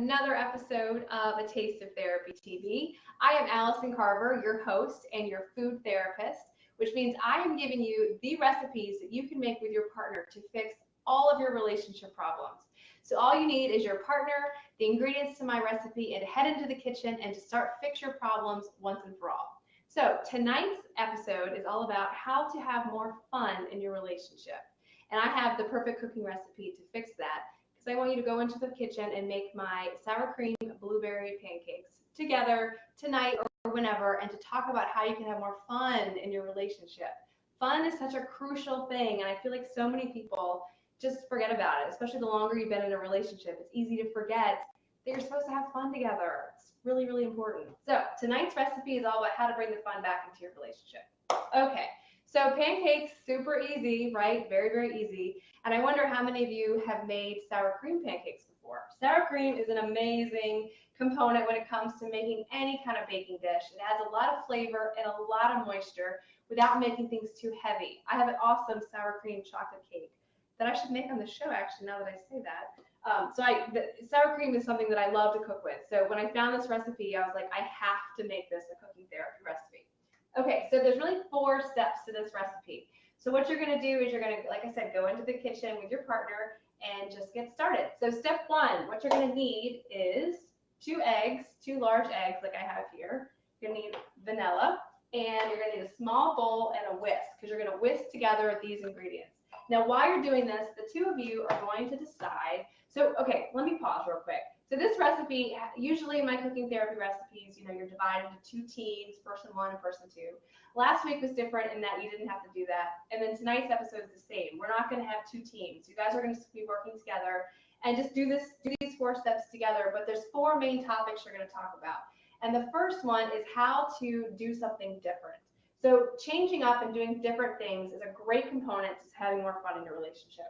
another episode of A Taste of Therapy TV. I am Allison Carver, your host and your food therapist, which means I am giving you the recipes that you can make with your partner to fix all of your relationship problems. So all you need is your partner, the ingredients to my recipe, and to head into the kitchen and to start fix your problems once and for all. So tonight's episode is all about how to have more fun in your relationship. And I have the perfect cooking recipe to fix that, because I want you to go into the kitchen and make my sour cream blueberry pancakes together tonight or whenever, and to talk about how you can have more fun in your relationship. Fun is such a crucial thing, and I feel like so many people just forget about it, especially the longer you've been in a relationship. It's easy to forget that you're supposed to have fun together. It's really, really important. So tonight's recipe is all about how to bring the fun back into your relationship. Okay, so pancakes, super easy, right? Very, very easy. And I wonder how many of you have made sour cream pancakes before. Sour cream is an amazing component when it comes to making any kind of baking dish. It adds a lot of flavor and a lot of moisture without making things too heavy. I have an awesome sour cream chocolate cake that I should make on the show, actually, now that I say that. Sour cream is something that I love to cook with. So when I found this recipe, I was like, I have to make this a cooking therapy recipe. Okay, so there's really 4 steps to this recipe. So what you're gonna do is you're gonna, like I said, go into the kitchen with your partner and just get started. So step 1, what you're gonna need is 2 eggs, 2 large eggs like I have here. You're gonna need vanilla, and you're gonna need a small bowl and a whisk, because you're gonna whisk together these ingredients. Now, while you're doing this, the 2 of you are going to decide. So, okay, let me pause real quick. So this recipe, usually in my cooking therapy recipes, you're divided into 2 teams, person 1 and person 2. Last week was different in that you didn't have to do that. And then tonight's episode is the same. We're not going to have 2 teams. You guys are going to be working together and just do these 4 steps together. But there's 4 main topics you're going to talk about. And the first one is how to do something different. So changing up and doing different things is a great component to having more fun in your relationship.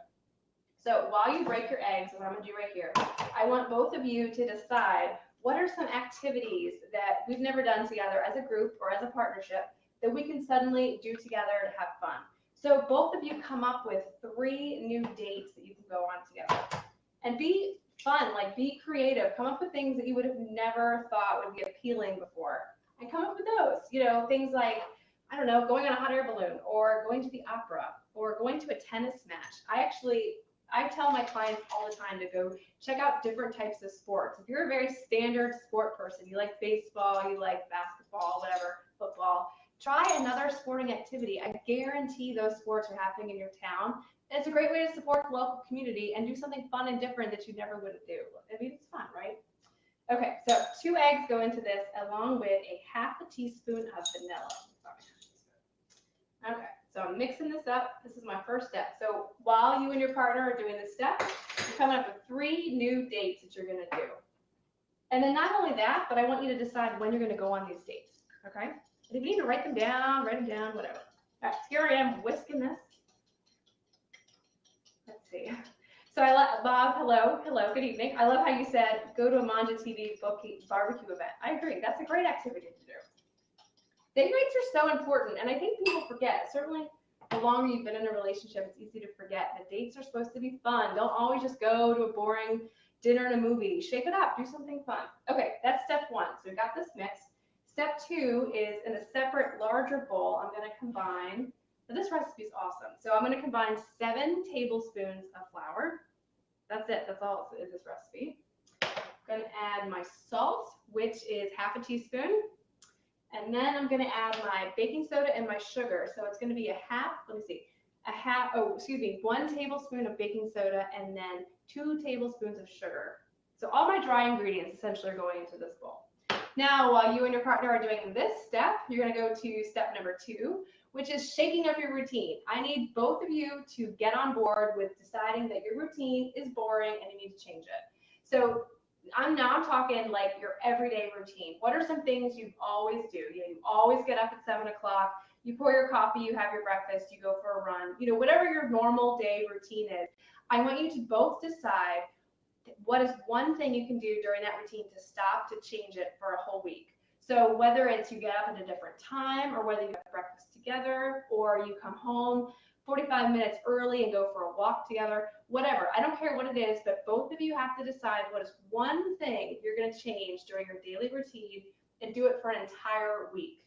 So while you break your eggs, what I'm going to do right here, I want both of you to decide what are some activities that we've never done together as a group or as a partnership that we can suddenly do together to have fun. So both of you come up with 3 new dates that you can go on together. And be fun, like be creative. Come up with things that you would have never thought would be appealing before. And come up with those, things like, I don't know, going on a hot air balloon, or going to the opera, or going to a tennis match. I tell my clients all the time to go check out different types of sports. If you're a very standard sport person, you like baseball, you like basketball, whatever, football, try another sporting activity. I guarantee those sports are happening in your town. And it's a great way to support the local community and do something fun and different that you never would do. I mean, it's fun, right? Okay, so 2 eggs go into this along with a ½ teaspoon of vanilla. Okay, so I'm mixing this up. This is my first step. So while you and your partner are doing this step, you're coming up with 3 new dates that you're going to do. And then not only that, but I want you to decide when you're going to go on these dates, okay? And if you need to write them down, whatever. All right, here I am whisking this. Let's see. So Bob, hello, good evening. I love how you said, go to a Manja TV barbecue event. I agree, that's a great activity to do. Date nights are so important, and I think people forget. Certainly, the longer you've been in a relationship, it's easy to forget that dates are supposed to be fun. Don't always just go to a boring dinner and a movie. Shake it up, do something fun. Okay, that's step 1. So we got this mix. Step 2 is in a separate, larger bowl, I'm going to combine, now this recipe is awesome. So I'm going to combine 7 tablespoons of flour. That's it, that's all in this recipe. I'm going to add my salt, which is ½ teaspoon. And then I'm going to add my baking soda and my sugar. So it's going to be 1 tablespoon of baking soda and then 2 tablespoons of sugar. So all my dry ingredients essentially are going into this bowl. Now, while you and your partner are doing this step, you're going to go to step number 2, which is shaking up your routine. I need both of you to get on board with deciding that your routine is boring and you need to change it. So I'm talking like your everyday routine. What are some things you always do? You always get up at 7 o'clock, you pour your coffee, you have your breakfast, you go for a run, whatever your normal day routine is. I want you to both decide what is one thing you can do during that routine to stop to change it for a whole week. So whether it's you get up at a different time, or whether you have breakfast together, or you come home 45 minutes early and go for a walk together, whatever. I don't care what it is, but both of you have to decide what is one thing you're going to change during your daily routine and do it for an entire week.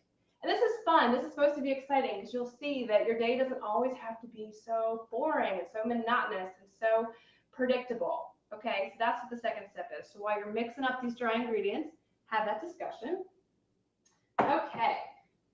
And this is fun. This is supposed to be exciting because you'll see that your day doesn't always have to be so boring and so monotonous and so predictable. Okay, so that's what the second step is. So while you're mixing up these dry ingredients, have that discussion. Okay,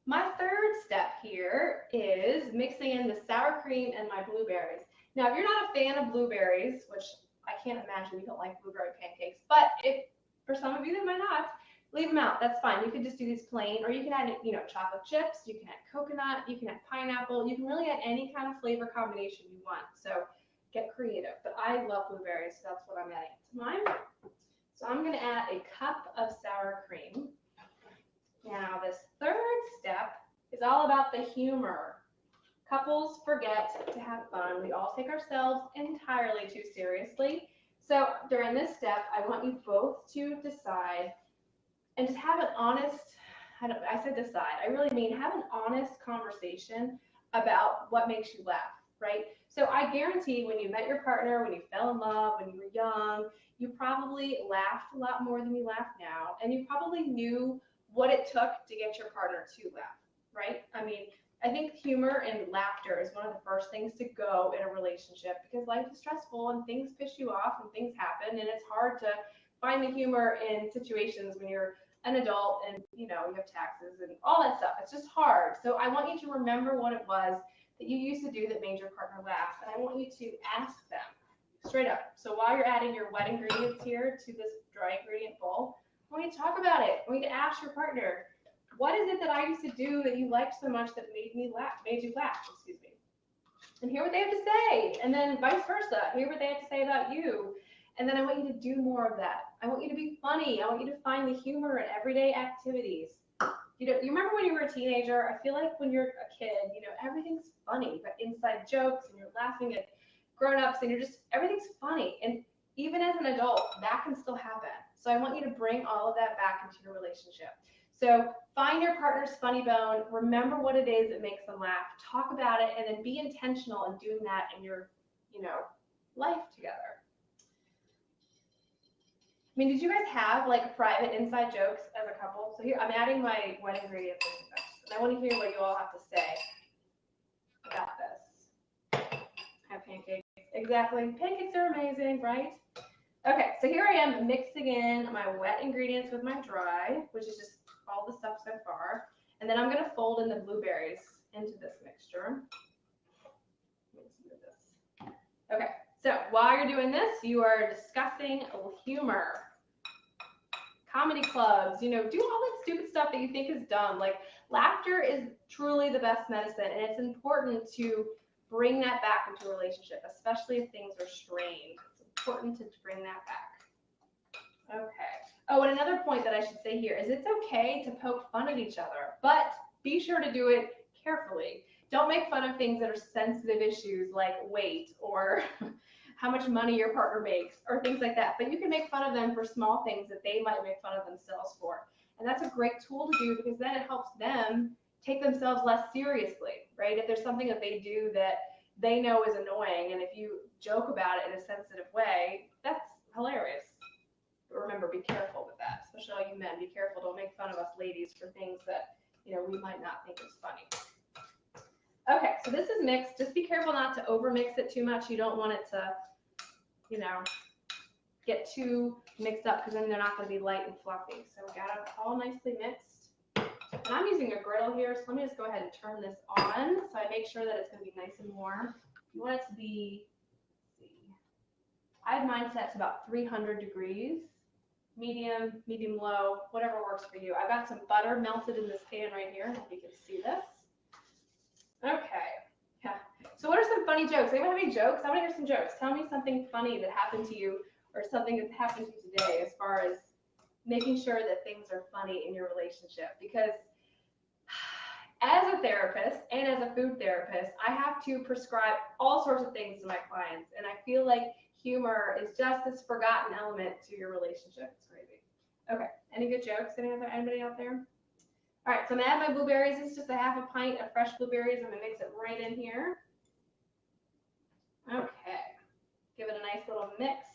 my third step here is mixing in the sour cream and my blueberries. Now, if you're not a fan of blueberries, which I can't imagine you don't like blueberry pancakes, but if for some of you that might not, leave them out. That's fine. You can just do these plain, or you can add, chocolate chips. You can add coconut. You can add pineapple. You can really add any kind of flavor combination you want. So get creative. But I love blueberries, so that's what I'm adding to mine. So I'm going to add a cup of sour cream. Now, this third step is all about the humor. Couples forget to have fun. We all take ourselves entirely too seriously. So during this step, I want you both to decide and just have an honest, I said decide, I really mean have an honest conversation about what makes you laugh, right? So I guarantee when you met your partner, when you fell in love, when you were young, you probably laughed a lot more than you laugh now, and you probably knew what it took to get your partner to laugh, right? I mean, I think humor and laughter is one of the first things to go in a relationship because life is stressful and things piss you off and things happen, and it's hard to find the humor in situations when you're an adult and you have taxes and all that stuff. It's just hard. So I want you to remember what it was that you used to do that made your partner laugh, and I want you to ask them straight up. So while you're adding your wet ingredients here to this dry ingredient bowl, I want you to talk about it. I want you to ask your partner, what is it that I used to do that you liked so much that made you laugh, excuse me. And hear what they have to say. And then vice versa, hear what they have to say about you. And then I want you to do more of that. I want you to be funny. I want you to find the humor in everyday activities. You remember when you were a teenager? I feel like when you're a kid, everything's funny. But inside jokes and you're laughing at grown-ups and everything's funny. And even as an adult, that can still happen. So I want you to bring all of that back into your relationship. So find your partner's funny bone. Remember what it is that makes them laugh. Talk about it, and then be intentional in doing that in your, life together. I mean, did you guys have like private inside jokes as a couple? So here, I'm adding my wet ingredients into this, and I want to hear what you all have to say about this. Have pancakes. Exactly. Pancakes are amazing, right? Okay, so here I am mixing in my wet ingredients with my dry, which is just all the stuff so far. And then I'm going to fold in the blueberries into this mixture. Okay, so while you're doing this, you are discussing humor. Comedy clubs, do all that stupid stuff that you think is dumb. Like, laughter is truly the best medicine, and it's important to bring that back into a relationship, especially if things are strained. It's important to bring that back. Okay. Oh, and another point that I should say here is it's okay to poke fun at each other, but be sure to do it carefully. Don't make fun of things that are sensitive issues like weight or how much money your partner makes or things like that. But you can make fun of them for small things that they might make fun of themselves for. And that's a great tool to do because then it helps them take themselves less seriously, right? If there's something that they do that they know is annoying, and if you joke about it in a sensitive way, that's hilarious. But remember, be careful with that, especially all you men. Be careful. Don't make fun of us ladies for things that we might not think is funny. Okay, so this is mixed. Just be careful not to over mix it too much. You don't want it to, get too mixed up because then they're not going to be light and fluffy. So we got it all nicely mixed. And I'm using a griddle here, so let me just go ahead and turn this on so I make sure that it's going to be nice and warm. You want it to be, let's see, I had mine set to about 300 degrees. Medium low, whatever works for you. I've got some butter melted in this pan right here. I hope you can see this. Okay, yeah. So what are some funny jokes? Anyone have any jokes? I want to hear some jokes. Tell me something funny that happened to you or something that happened to you today as far as making sure that things are funny in your relationship. Because as a therapist and as a food therapist, I have to prescribe all sorts of things to my clients. And I feel like humor is just this forgotten element to your relationship. It's crazy. Okay, any good jokes? Anybody out there? All right, so I'm gonna add my blueberries. This is just a half a pint of fresh blueberries. I'm gonna mix it right in here. Okay, give it a nice little mix.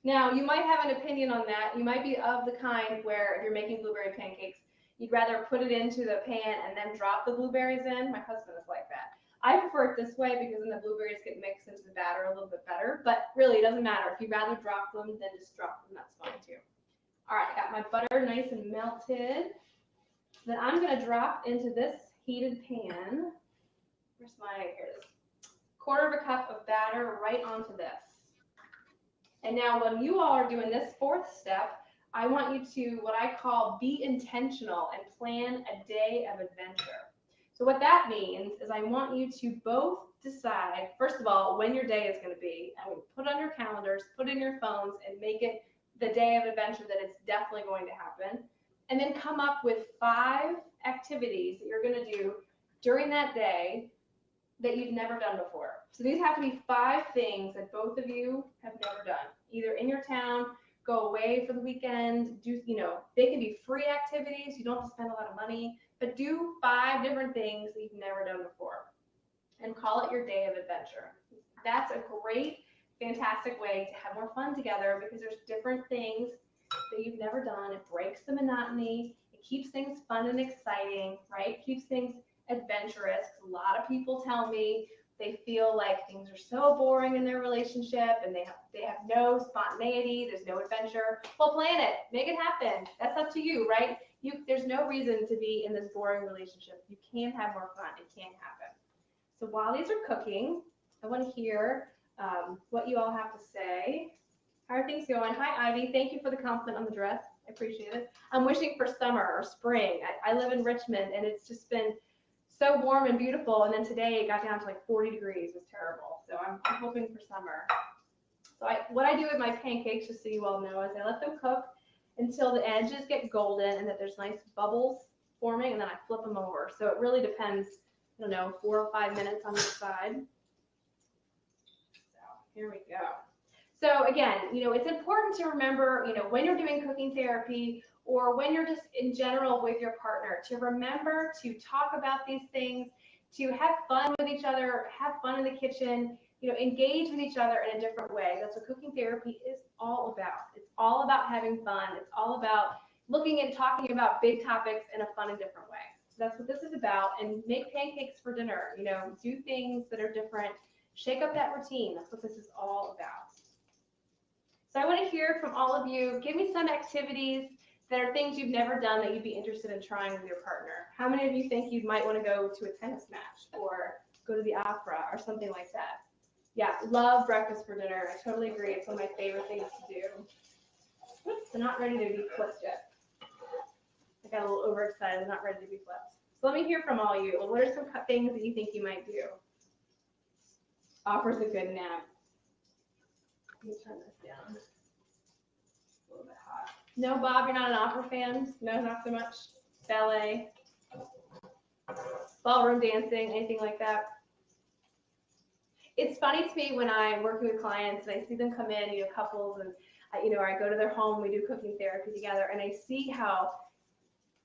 Now, you might have an opinion on that. You might be of the kind where if you're making blueberry pancakes, you'd rather put it into the pan and then drop the blueberries in. My husband is like that. I prefer it this way because then the blueberries get mixed into the batter a little bit better, but really it doesn't matter. If you'd rather drop them, then just drop them, that's fine too. All right, I got my butter nice and melted. Then I'm gonna drop into this heated pan. Where's my, here it is. 1/4 cup of batter right onto this. And now when you all are doing this 4th step, I want you to, what I call, be intentional and plan a day of adventure. So what that means is I want you to both decide, first of all, when your day is going to be, and put it on your calendars, put it in your phones, and make it the day of adventure that it's definitely going to happen. And then come up with 5 activities that you're going to do during that day that you've never done before. So these have to be 5 things that both of you have never done, either in your town, go away for the weekend, do, they can be free activities, you don't have to spend a lot of money, but do 5 different things that you've never done before and call it your day of adventure. That's a great, fantastic way to have more fun together because there's different things that you've never done. It breaks the monotony, it keeps things fun and exciting, right? It keeps things adventurous. A lot of people tell me they feel like things are so boring in their relationship and they have no spontaneity, there's no adventure. Well, plan it, make it happen. That's up to you, right? There's no reason to be in this boring relationship. You can have more fun, it can happen. So while these are cooking, I want to hear what you all have to say. How are things going? Hi, Ivy, thank you for the compliment on the dress, I appreciate it. I'm wishing for summer or spring. I live in Richmond and it's just been so warm and beautiful, and then today it got down to like 40 degrees. It was terrible. So I'm hoping for summer. So what I do with my pancakes, just so you all know, is I let them cook until the edges get golden and that there's nice bubbles forming, and then I flip them over. So it really depends, I don't know, 4 or 5 minutes on each side. So here we go. So again, it's important to remember, when you're doing cooking therapy or when you're just in general with your partner, to remember to talk about these things, to have fun with each other, have fun in the kitchen, engage with each other in a different way. That's what cooking therapy is all about. It's all about having fun. It's all about looking and talking about big topics in a fun and different way. So that's what this is about. And make pancakes for dinner, do things that are different. Shake up that routine. That's what this is all about. So I want to hear from all of you. Give me some activities that are things you've never done that you'd be interested in trying with your partner. How many of you think you might want to go to a tennis match or go to the opera or something like that? Yeah, love breakfast for dinner. I totally agree. It's one of my favorite things to do. Oops, they're not ready to be flipped yet. I got a little overexcited. They're not ready to be flipped. So let me hear from all you. What are some things that you think you might do? Offers a good nap. Let me turn this down. A little bit hot. No, Bob, you're not an opera fan? No, not so much. Ballet, ballroom dancing, anything like that? It's funny to me when I'm working with clients and I see them come in, couples, and I go to their home, we do cooking therapy together, and I see how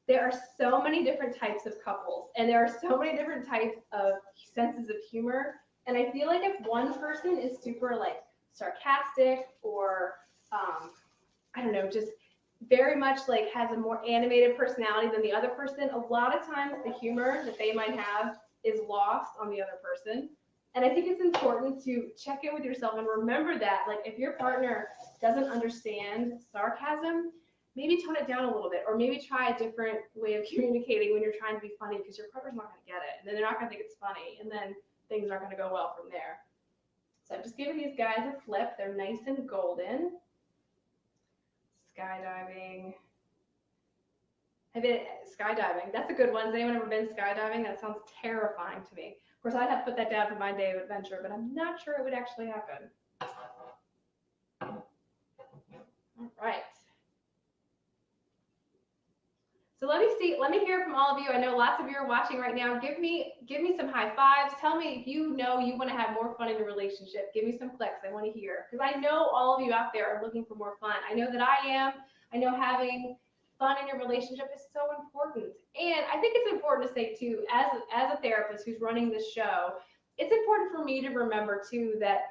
there are so many different types of couples, and there are so many different types of senses of humor. And I feel like if one person is super sarcastic or I don't know, just very much has a more animated personality than the other person, a lot of times the humor that they might have is lost on the other person. And I think it's important to check in with yourself and remember that, if your partner doesn't understand sarcasm, maybe tone it down a little bit, or maybe try a different way of communicating when you're trying to be funny, because your partner's not going to get it, and then they're not going to think it's funny, and then things aren't going to go well from there. So I'm just giving these guys a flip. They're nice and golden. Skydiving. Skydiving. That's a good one. Has anyone ever been skydiving? That sounds terrifying to me. Of course, I'd have to put that down for my day of adventure, but I'm not sure it would actually happen. All right. So let me hear from all of you. I know lots of you are watching right now. Give me some high fives. Tell me if you want to have more fun in your relationship. Give me some clicks. I want to hear, because I know all of you out there are looking for more fun. I know that I am. I know having fun in your relationship is so important. And I think it's important to say too, as a therapist who's running this show, it's important for me to remember too that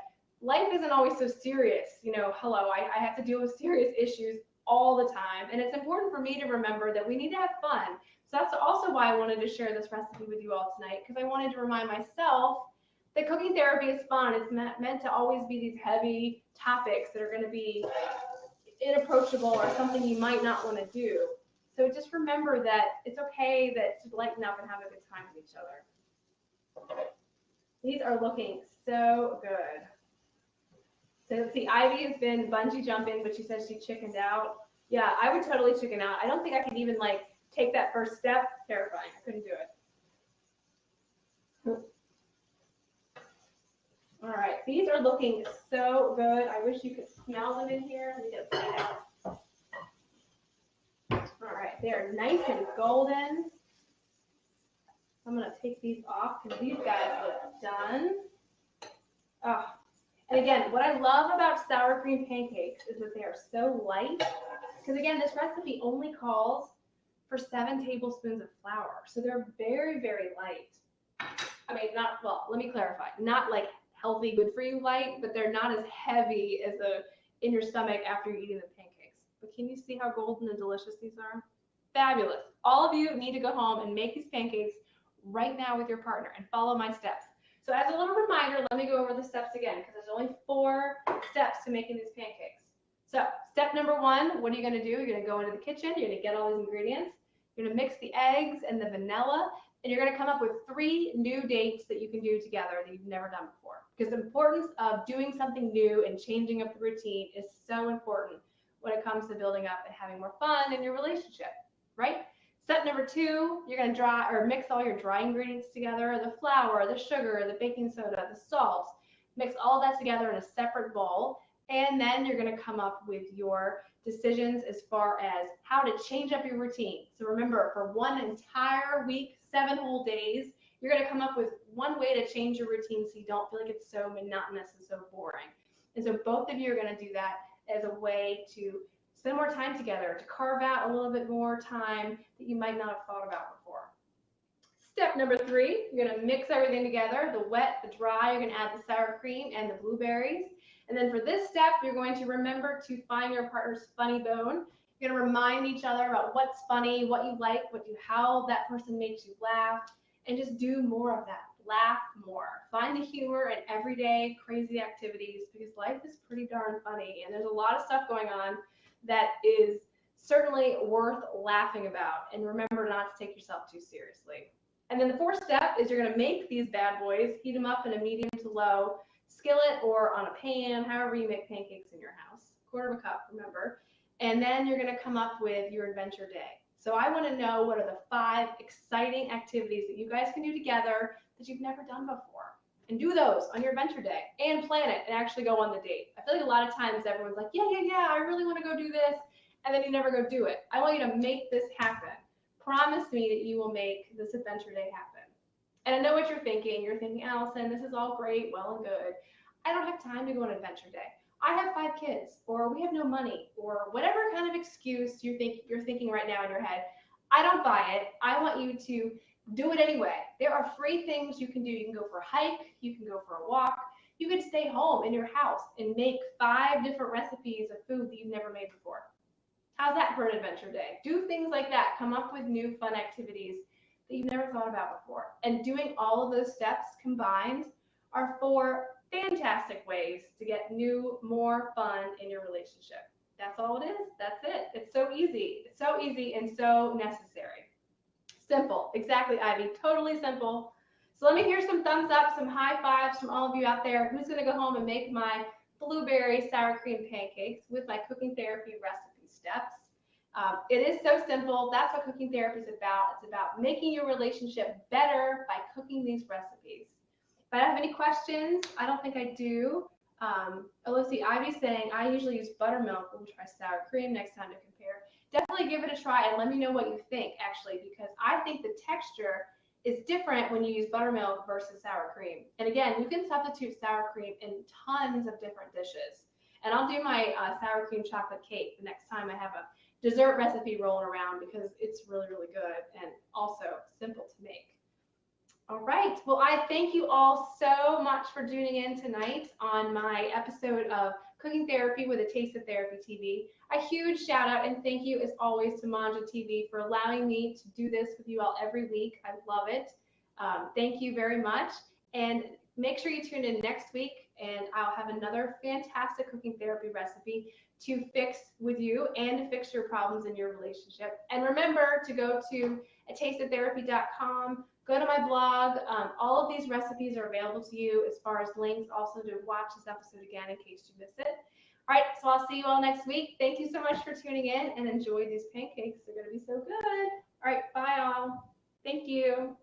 life isn't always so serious. You know, hello, I have to deal with serious issues all the time. And it's important for me to remember that we need to have fun. So that's also why I wanted to share this recipe with you all tonight, because I wanted to remind myself that cooking therapy is fun. It's meant to always be these heavy topics that are going to be inapproachable or something you might not want to do. So just remember that it's okay to lighten up and have a good time with each other. These are looking so good. So let's see, Ivy has been bungee jumping, but she says she chickened out. Yeah, I would totally chicken out. I don't think I could even like take that first step. Terrifying. I couldn't do it. All right, these are looking so good. I wish you could smell them in here. Let me get it out. All right, they're nice and golden. I'm gonna take these off because these guys look done. Oh, and again, what I love about sour cream pancakes is that they are so light. Because again, this recipe only calls for 7 tablespoons of flour, so they're very, very light. I mean, not, well, let me clarify, not like healthy, good for you light, but they're not as heavy as in your stomach after you're eating the pancakes. But can you see how golden and delicious these are? Fabulous. All of you need to go home and make these pancakes right now with your partner and follow my steps. So as a little reminder, let me go over the steps again, because there's only 4 steps to making these pancakes. So step number 1, what are you going to do? You're going to go into the kitchen, you're going to get all these ingredients, you're going to mix the eggs and the vanilla, and you're going to come up with 3 new dates that you can do together that you've never done before. Because the importance of doing something new and changing up the routine is so important when it comes to building up and having more fun in your relationship, right? Step number 2, you're going to mix all your dry ingredients together, the flour, the sugar, the baking soda, the salt. Mix all that together in a separate bowl, and then you're going to come up with your decisions as far as how to change up your routine. So remember, for 1 entire week, 7 whole days, you're going to come up with 1 way to change your routine so you don't feel like it's so monotonous and so boring. And so both of you are going to do that as a way to spend more time together, to carve out a little bit more time that you might not have thought about before. Step number 3, you're going to mix everything together, the wet, the dry, you're going to add the sour cream and the blueberries. And then for this step, you're going to remember to find your partner's funny bone. You're going to remind each other about what's funny, what you like, how that person makes you laugh, and just do more of that. Laugh more. Find the humor in everyday crazy activities, because life is pretty darn funny, and there's a lot of stuff going on that is certainly worth laughing about. And remember not to take yourself too seriously. And then the 4th step is you're going to make these bad boys, heat them up in a medium to low skillet or on a pan, however you make pancakes in your house, 1/4 cup, remember. And then you're going to come up with your adventure day. So I want to know, what are the 5 exciting activities that you guys can do together that you've never done before? And do those on your adventure day and plan it and actually go on the date. I feel like a lot of times everyone's like, yeah, I really want to go do this. And then you never go do it. I want you to make this happen. Promise me that you will make this adventure day happen. And I know what you're thinking. You're thinking, Allison, this is all great, well and good. I don't have time to go on an adventure day. I have 5 kids, or we have no money, or whatever kind of excuse you're thinking right now in your head. I don't buy it. I want you to do it anyway. There are free things you can do. You can go for a hike. You can go for a walk. You can stay home in your house and make 5 different recipes of food that you've never made before. How's that for an adventure day? Do things like that. Come up with new fun activities that you've never thought about before. And doing all of those steps combined are 4 fantastic ways to get new, more fun in your relationship. That's all it is. That's it. It's so easy. It's so easy and so necessary. Simple. Exactly, Ivy. Totally simple. So let me hear some thumbs up, some high fives from all of you out there. Who's going to go home and make my blueberry sour cream pancakes with my cooking therapy recipe steps? It is so simple. That's what cooking therapy is about. It's about making your relationship better by cooking these recipes. If I don't have any questions, I don't think I do. Let's see, Ivy's saying, I usually use buttermilk. We'll try sour cream next time to compare. Definitely give it a try and let me know what you think, actually, because I think the texture is different when you use buttermilk versus sour cream. And again, you can substitute sour cream in tons of different dishes. And I'll do my sour cream chocolate cake the next time I have a dessert recipe rolling around, because it's really, really good and also simple to make. All right. Well, I thank you all so much for tuning in tonight on my episode of Cooking Therapy with a Taste of Therapy TV. A huge shout out and thank you, as always, to Manja TV for allowing me to do this with you all every week. I love it. Thank you very much. And make sure you tune in next week, and I'll have another fantastic cooking therapy recipe to fix with you and to fix your problems in your relationship. And remember to go to atasteoftherapy.com. Go to my blog. All of these recipes are available to you as far as links also to watch this episode again in case you miss it. All right, so I'll see you all next week. Thank you so much for tuning in and enjoy these pancakes. They're going to be so good. All right, bye all. Thank you.